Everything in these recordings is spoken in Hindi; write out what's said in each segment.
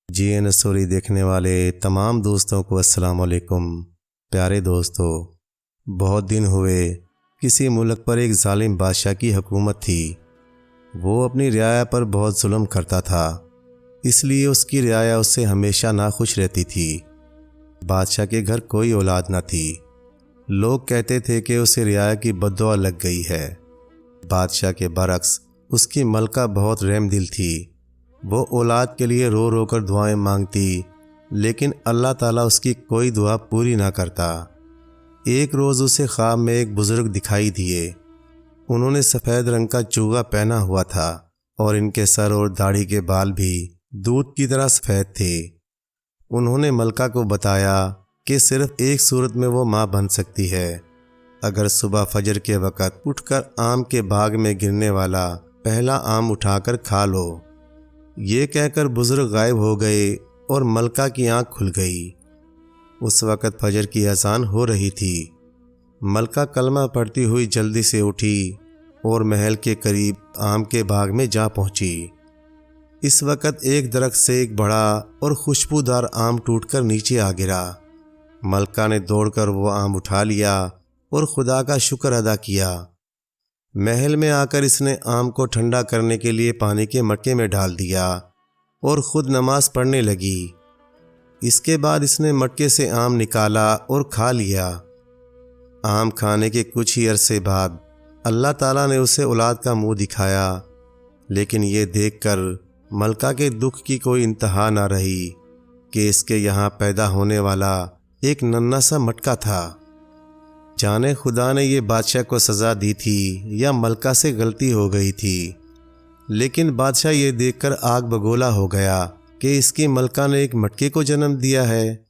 जीएन स्टोरी देखने वाले तमाम दोस्तों को अस्सलाम वालेकुम। प्यारे दोस्तों, बहुत दिन हुए किसी मुल्क पर एक जालिम बादशाह की हुकूमत थी। वो अपनी रियाया पर बहुत जुल्म करता था, इसलिए उसकी रियाया उससे हमेशा नाखुश रहती थी। बादशाह के घर कोई औलाद न थी। लोग कहते थे कि उसे रियाया की बद्दुआ लग गई है। बादशाह के बरक्स उसकी मलका बहुत रहमदिल थी। वो औलाद के लिए रो रो कर दुआएं मांगती, लेकिन अल्लाह ताला उसकी कोई दुआ पूरी ना करता। एक रोज़ उसे ख्वाब में एक बुज़ुर्ग दिखाई दिए। उन्होंने सफ़ेद रंग का चूगा पहना हुआ था और इनके सर और दाढ़ी के बाल भी दूध की तरह सफ़ेद थे। उन्होंने मलका को बताया कि सिर्फ़ एक सूरत में वो माँ बन सकती है, अगर सुबह फजर के वक़्त उठकर आम के बाग में गिरने वाला पहला आम उठाकर खा लो। ये कहकर बुजुर्ग गायब हो गए और मलका की आंख खुल गई। उस वक़्त फजर की अज़ान हो रही थी। मलका कलमा पढ़ती हुई जल्दी से उठी और महल के करीब आम के बाग में जा पहुंची। इस वक़्त एक दरख्त से एक बड़ा और खुशबूदार आम टूटकर नीचे आ गिरा। मलका ने दौड़कर वो आम उठा लिया और खुदा का शुक्र अदा किया। महल में आकर इसने आम को ठंडा करने के लिए पानी के मटके में डाल दिया और ख़ुद नमाज पढ़ने लगी। इसके बाद इसने मटके से आम निकाला और खा लिया। आम खाने के कुछ ही अरसे बाद अल्लाह ताला ने उसे औलाद का मुंह दिखाया, लेकिन ये देखकर मलका के दुख की कोई इंतहा ना रही कि इसके यहाँ पैदा होने वाला एक नन्हा सा मटका था। जाने खुदा ने ये बादशाह को सज़ा दी थी या मलका से गलती हो गई थी, लेकिन बादशाह ये देखकर आग बगोला हो गया कि इसकी मलका ने एक मटके को जन्म दिया है।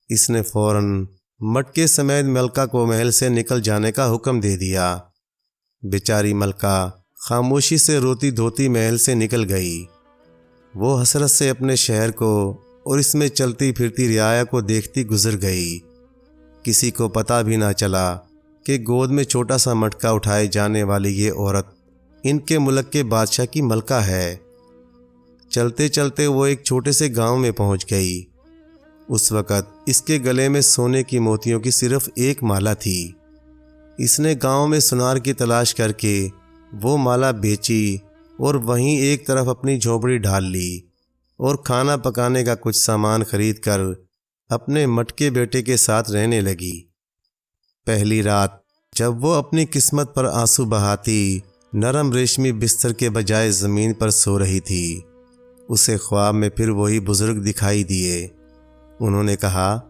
इसने फ़ौरन मटके समेत मलका को महल से निकल जाने का हुक्म दे दिया। बेचारी मलका खामोशी से रोती धोती महल से निकल गई। वो हसरत से अपने शहर को और इसमें चलती फिरती रियाया को देखती गुजर गई। किसी को पता भी ना चला कि गोद में छोटा सा मटका उठाए जाने वाली ये औरत इनके मुल्क के बादशाह की मलका है। चलते चलते वो एक छोटे से गांव में पहुंच गई। उस वक़्त इसके गले में सोने की मोतियों की सिर्फ एक माला थी। इसने गांव में सुनार की तलाश करके वो माला बेची और वहीं एक तरफ अपनी झोपड़ी ढाल ली और खाना पकाने का कुछ सामान खरीद कर अपने मटके बेटे के साथ रहने लगी। पहली रात जब वो अपनी किस्मत पर आंसू बहाती नरम रेशमी बिस्तर के बजाय ज़मीन पर सो रही थी, उसे ख्वाब में फिर वही बुज़ुर्ग दिखाई दिए। उन्होंने कहा,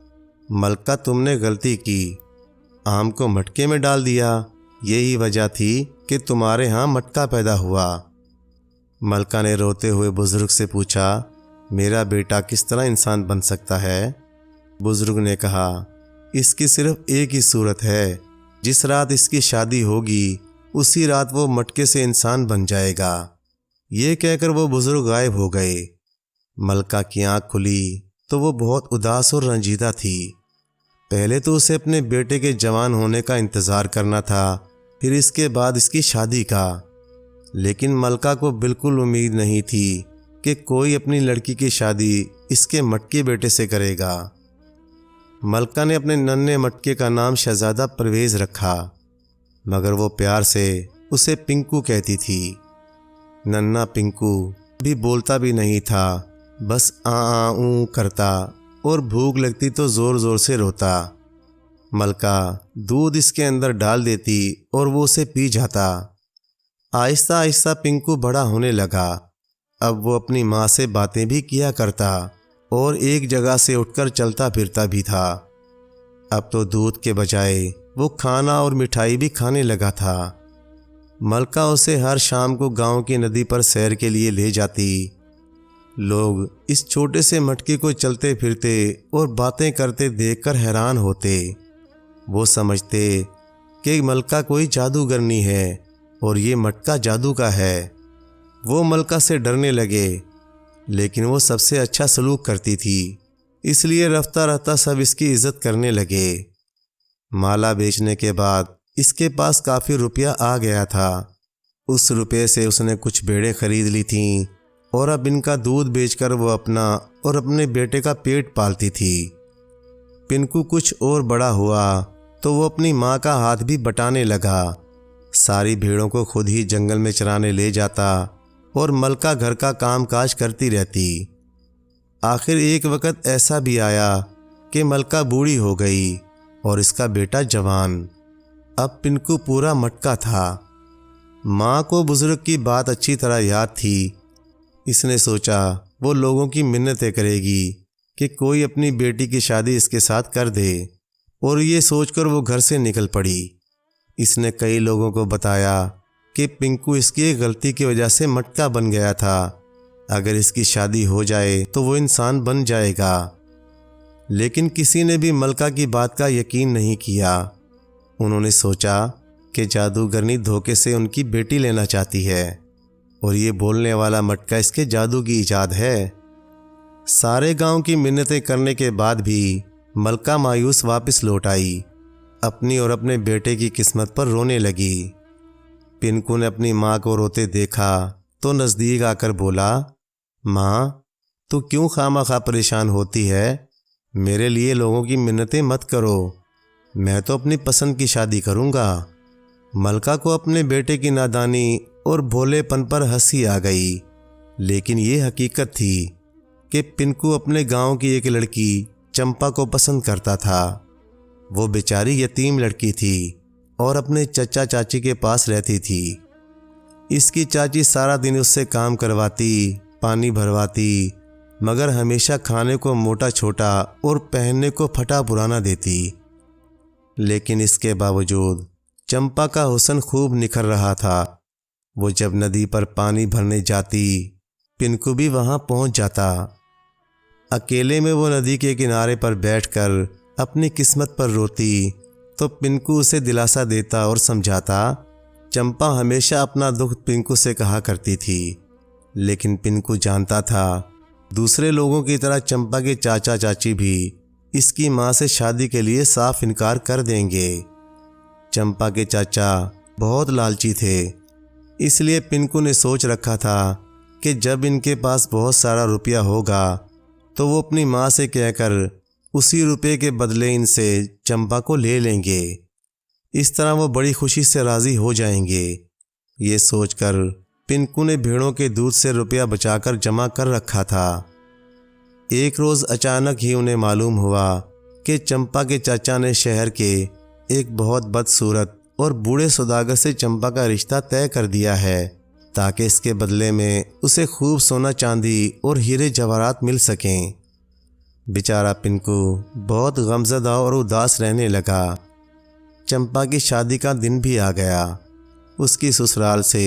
मलका तुमने गलती की, आम को मटके में डाल दिया, यही वजह थी कि तुम्हारे यहाँ मटका पैदा हुआ। मलका ने रोते हुए बुज़ुर्ग से पूछा, मेरा बेटा किस तरह इंसान बन सकता है? बुजुर्ग ने कहा, इसकी सिर्फ एक ही सूरत है, जिस रात इसकी शादी होगी उसी रात वो मटके से इंसान बन जाएगा। ये कहकर वो बुजुर्ग गायब हो गए। मलका की आंख खुली तो वो बहुत उदास और रंजीदा थी। पहले तो उसे अपने बेटे के जवान होने का इंतज़ार करना था, फिर इसके बाद इसकी शादी का। लेकिन मलका को बिल्कुल उम्मीद नहीं थी कि कोई अपनी लड़की की शादी इसके मटके बेटे से करेगा। मलका ने अपने नन्हे मटके का नाम शहजादा परवेज़ रखा, मगर वो प्यार से उसे पिंकू कहती थी। नन्हा पिंकू भी बोलता भी नहीं था, बस आ ऊ करता और भूख लगती तो ज़ोर ज़ोर से रोता। मलका दूध इसके अंदर डाल देती और वो उसे पी जाता। आहिस्ता आहिस्ता पिंकू बड़ा होने लगा। अब वो अपनी माँ से बातें भी किया करता और एक जगह से उठकर चलता फिरता भी था। अब तो दूध के बजाय वो खाना और मिठाई भी खाने लगा था। मलका उसे हर शाम को गांव की नदी पर सैर के लिए ले जाती। लोग इस छोटे से मटके को चलते फिरते और बातें करते देखकर हैरान होते। वो समझते कि मलका कोई जादूगरनी है और ये मटका जादू का है। वो मलका से डरने लगे, लेकिन वो सबसे अच्छा सलूक करती थी, इसलिए रफ्ता रफ्ता सब इसकी इज़्ज़त करने लगे। माला बेचने के बाद इसके पास काफ़ी रुपया आ गया था। उस रुपये से उसने कुछ भेड़ें खरीद ली थीं और अब इनका दूध बेचकर वो अपना और अपने बेटे का पेट पालती थी। पिंकू कुछ और बड़ा हुआ तो वो अपनी माँ का हाथ भी बटाने लगा। सारी भेड़ों को खुद ही जंगल में चराने ले जाता और मलका घर का कामकाज करती रहती। आखिर एक वक्त ऐसा भी आया कि मलका बूढ़ी हो गई और इसका बेटा जवान। अब पिंकू पूरा मटका था। माँ को बुजुर्ग की बात अच्छी तरह याद थी। इसने सोचा वो लोगों की मिन्नतें करेगी कि कोई अपनी बेटी की शादी इसके साथ कर दे, और ये सोचकर वो घर से निकल पड़ी। इसने कई लोगों को बताया कि पिंकू इसकी एक गलती की वजह से मटका बन गया था। अगर इसकी शादी हो जाए तो वो इंसान बन जाएगा। लेकिन किसी ने भी मलका की बात का यकीन नहीं किया। उन्होंने सोचा कि जादूगरनी धोखे से उनकी बेटी लेना चाहती है और ये बोलने वाला मटका इसके जादू की इजाद है। सारे गांव की मिन्नतें करने के बाद भी मलका मायूस वापस लौट आई। अपनी और अपने बेटे की किस्मत पर रोने लगी। पिंकू ने अपनी माँ को रोते देखा तो नज़दीक आकर बोला, माँ, तू क्यों खामखा परेशान होती है? मेरे लिए लोगों की मिन्नतें मत करो, मैं तो अपनी पसंद की शादी करूँगा। मलका को अपने बेटे की नादानी और भोलेपन पर हंसी आ गई, लेकिन ये हकीकत थी कि पिंकू अपने गांव की एक लड़की चंपा को पसंद करता था। वो बेचारी यतीम लड़की थी और अपने चचा चाची के पास रहती थी। इसकी चाची सारा दिन उससे काम करवाती, पानी भरवाती, मगर हमेशा खाने को मोटा छोटा और पहनने को फटा पुराना देती। लेकिन इसके बावजूद चंपा का हुस्न खूब निखर रहा था। वो जब नदी पर पानी भरने जाती, पिंकू भी वहां पहुंच जाता। अकेले में वो नदी के किनारे पर बैठकर अपनी किस्मत पर रोती तो पिंकू उसे दिलासा देता और समझाता। चंपा हमेशा अपना दुख पिंकू से कहा करती थी, लेकिन पिंकू जानता था दूसरे लोगों की तरह चंपा के चाचा चाची भी इसकी माँ से शादी के लिए साफ इनकार कर देंगे। चंपा के चाचा बहुत लालची थे, इसलिए पिंकू ने सोच रखा था कि जब इनके पास बहुत सारा रुपया होगा तो वो अपनी माँ से कहकर उसी रुपये के बदले इनसे चंपा को ले लेंगे। इस तरह वो बड़ी खुशी से राज़ी हो जाएंगे। ये सोचकर पिंकू ने भेड़ों के दूध से रुपया बचाकर जमा कर रखा था। एक रोज़ अचानक ही उन्हें मालूम हुआ कि चंपा के चाचा ने शहर के एक बहुत बदसूरत और बूढ़े सौदागर से चंपा का रिश्ता तय कर दिया है, ताकि इसके बदले में उसे खूब सोना चांदी और हीरे जवाहरात मिल सकें। बेचारा पिंकू बहुत गमज़दा और उदास रहने लगा। चंपा की शादी का दिन भी आ गया। उसकी ससुराल से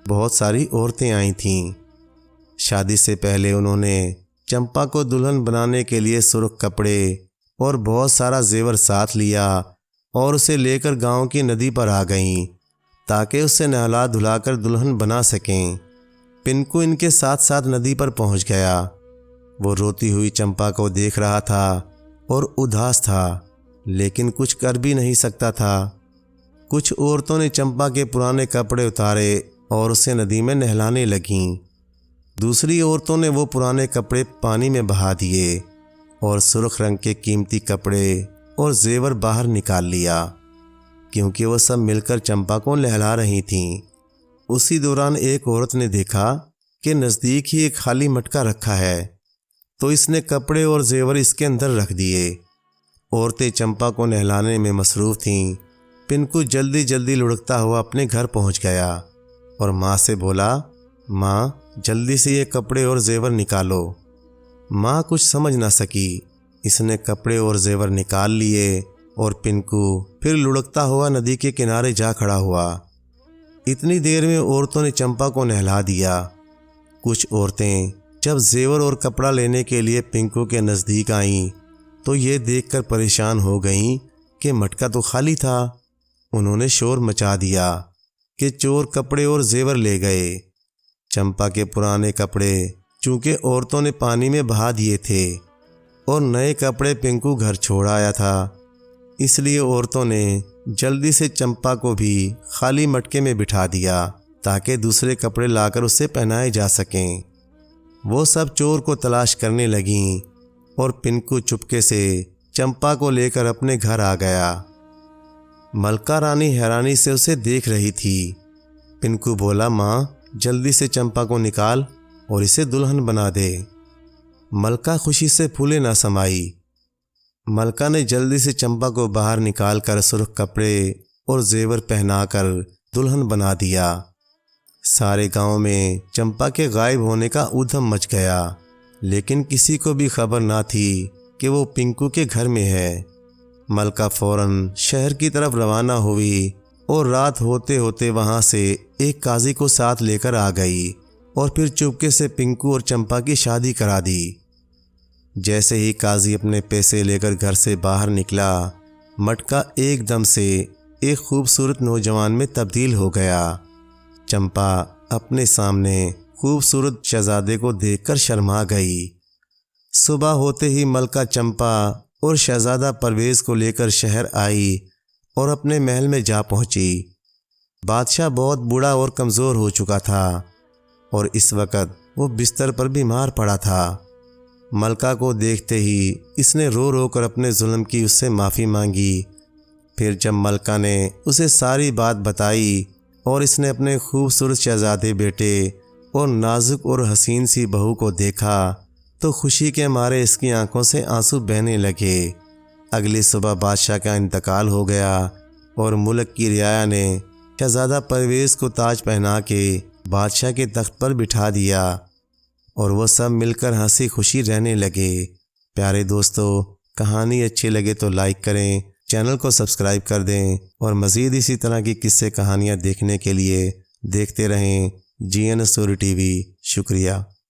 बहुत औरतें औरतें आई थीं। शादी से पहले उन्होंने चंपा को दुल्हन बनाने के लिए सुर्ख कपड़े और बहुत सारा जेवर साथ लिया और उसे लेकर गांव की नदी पर आ गईं, ताकि उसे नहला धुलाकर दुल्हन बना सकें। पिंकू इनके साथ साथ नदी पर पहुंच गया। वो रोती हुई चंपा को देख रहा था और उदास था, लेकिन कुछ कर भी नहीं सकता था। कुछ औरतों ने चंपा के पुराने कपड़े उतारे और उसे नदी में नहलाने लगीं। दूसरी औरतों ने वो पुराने कपड़े पानी में बहा दिए और सुर्ख रंग के कीमती कपड़े और जेवर बाहर निकाल लिया, क्योंकि वो सब मिलकर चंपा को नहला रही थीं। उसी दौरान एक औरत ने देखा कि नज़दीक ही एक खाली मटका रखा है, तो इसने कपड़े और जेवर इसके अंदर रख दिए। औरतें चंपा को नहलाने में मसरूफ़ थीं। पिंकू जल्दी जल्दी लुढ़कता हुआ अपने घर पहुंच गया और माँ से बोला, माँ, जल्दी से ये कपड़े और जेवर निकालो। माँ कुछ समझ ना सकी। इसने कपड़े और जेवर निकाल लिए और पिंकू फिर लुढ़कता हुआ नदी के किनारे जा खड़ा हुआ। इतनी देर में औरतों ने चंपा को नहला दिया। कुछ औरतें जब जेवर और कपड़ा लेने के लिए पिंकू के नज़दीक आईं तो ये देखकर परेशान हो गईं कि मटका तो खाली था। उन्होंने शोर मचा दिया कि चोर कपड़े और जेवर ले गए। चंपा के पुराने कपड़े चूँकि औरतों ने पानी में बहा दिए थे और नए कपड़े पिंकू घर छोड़ आया था, इसलिए औरतों ने जल्दी से चंपा को भी खाली मटके में बिठा दिया ताकि दूसरे कपड़े लाकर उसे पहनाए जा सकें। वो सब चोर को तलाश करने लगीं और पिंकू चुपके से चंपा को लेकर अपने घर आ गया। मलका रानी हैरानी से उसे देख रही थी। पिंकू बोला, माँ जल्दी से चंपा को निकाल और इसे दुल्हन बना दे। मलका खुशी से फूले न समाई। मलका ने जल्दी से चंपा को बाहर निकाल कर सुर्ख कपड़े और जेवर पहनाकर दुल्हन बना दिया। सारे गांव में चंपा के गायब होने का ऊधम मच गया, लेकिन किसी को भी खबर ना थी कि वो पिंकू के घर में है। मलका फौरन शहर की तरफ रवाना हुई और रात होते होते वहां से एक काजी को साथ लेकर आ गई और फिर चुपके से पिंकू और चंपा की शादी करा दी। जैसे ही काजी अपने पैसे लेकर घर से बाहर निकला, मटका एकदम से एक खूबसूरत नौजवान में तब्दील हो गया। चंपा अपने सामने खूबसूरत शहजादे को देखकर शर्मा गई। सुबह होते ही मलका चंपा और शहजादा परवेज़ को लेकर शहर आई और अपने महल में जा पहुंची। बादशाह बहुत बूढ़ा और कमज़ोर हो चुका था और इस वक्त वो बिस्तर पर बीमार पड़ा था। मलका को देखते ही इसने रो रो कर अपने जुल्म की उससे माफ़ी मांगी। फिर जब मलका ने उसे सारी बात बताई और इसने अपने खूबसूरत शहजादे बेटे और नाजुक और हसीन सी बहू को देखा तो खुशी के मारे इसकी आंखों से आंसू बहने लगे। अगली सुबह बादशाह का इंतकाल हो गया और मुल्क की रियाया ने शहजादा परवेज़ को ताज पहना के बादशाह के तख्त पर बिठा दिया और वो सब मिलकर हंसी खुशी रहने लगे। प्यारे दोस्तों, कहानी अच्छी लगे तो लाइक करें, चैनल को सब्सक्राइब कर दें और मज़ीद इसी तरह की किस्से कहानियाँ देखने के लिए देखते रहें GN स्टोरी TV। शुक्रिया।